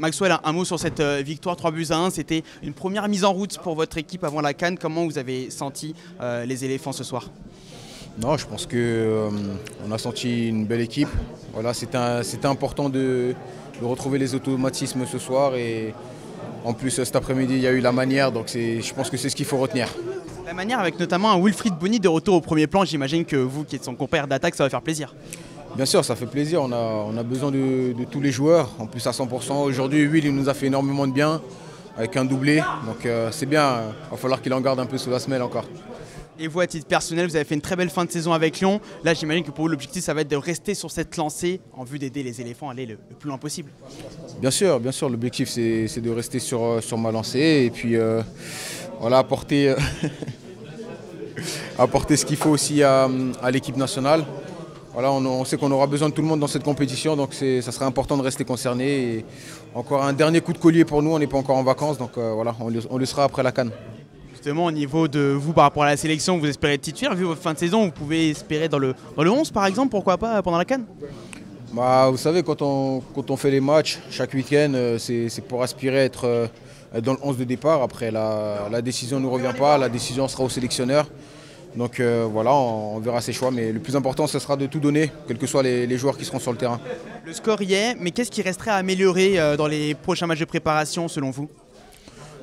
Maxwell, un mot sur cette victoire 3-1. C'était une première mise en route pour votre équipe avant la CAN. Comment vous avez senti les éléphants ce soir? Non, je pense qu'on a senti une belle équipe. Voilà, c'était important de retrouver les automatismes ce soir. Et en plus, cet après-midi, il y a eu la manière. Donc je pense que c'est ce qu'il faut retenir. La manière avec notamment un Wilfried Bony de retour au premier plan. J'imagine que vous, qui êtes son compère d'attaque, ça va faire plaisir. Bien sûr, ça fait plaisir. On a besoin de tous les joueurs, en plus à 100%. Aujourd'hui, Will, il nous a fait énormément de bien avec un doublé. Donc c'est bien, il va falloir qu'il en garde un peu sous la semelle encore. Et vous, à titre personnel, vous avez fait une très belle fin de saison avec Lyon. Là, j'imagine que pour vous, l'objectif, ça va être de rester sur cette lancée en vue d'aider les éléphants à aller le plus loin possible. Bien sûr, l'objectif, c'est de rester sur ma lancée et puis voilà, apporter ce qu'il faut aussi à l'équipe nationale. Voilà, on sait qu'on aura besoin de tout le monde dans cette compétition, donc ça serait important de rester concerné. Et encore un dernier coup de collier pour nous, on n'est pas encore en vacances, donc voilà, on le sera après la CAN. Justement, au niveau de vous par rapport à la sélection, vous espérez être titulaire. Vu votre fin de saison, vous pouvez espérer dans le 11 par exemple, pourquoi pas pendant la CAN? Bah, vous savez, quand on fait les matchs chaque week-end, c'est pour aspirer à être dans le 11 de départ. Après, la décision ne nous revient pas, la décision sera au sélectionneur. Donc voilà, on verra ses choix, mais le plus important, ce sera de tout donner, quels que soient les joueurs qui seront sur le terrain. Le score y est, mais qu'est-ce qui resterait à améliorer dans les prochains matchs de préparation selon vous?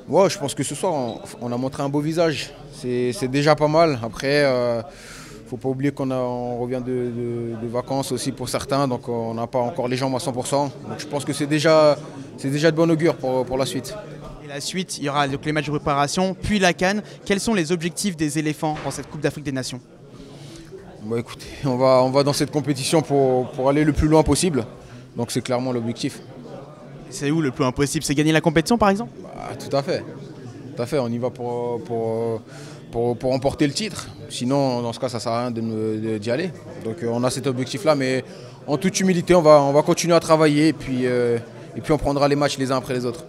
Ouais, je pense que ce soir, on a montré un beau visage. C'est déjà pas mal. Après, faut pas oublier qu'on revient de vacances aussi pour certains, donc on n'a pas encore les jambes à 100%. Donc je pense que c'est déjà de bon augure pour la suite. La suite, il y aura donc les matchs de préparation, puis la CAN. Quels sont les objectifs des éléphants dans cette Coupe d'Afrique des Nations? Bon, écoutez, on va dans cette compétition pour aller le plus loin possible. Donc c'est clairement l'objectif. C'est où le plus loin possible? C'est gagner la compétition par exemple? Bah, tout à fait. Tout à fait. On y va pour remporter le titre. Sinon, dans ce cas, ça ne sert à rien d'y aller. Donc on a cet objectif-là, mais en toute humilité, on va continuer à travailler et puis on prendra les matchs les uns après les autres.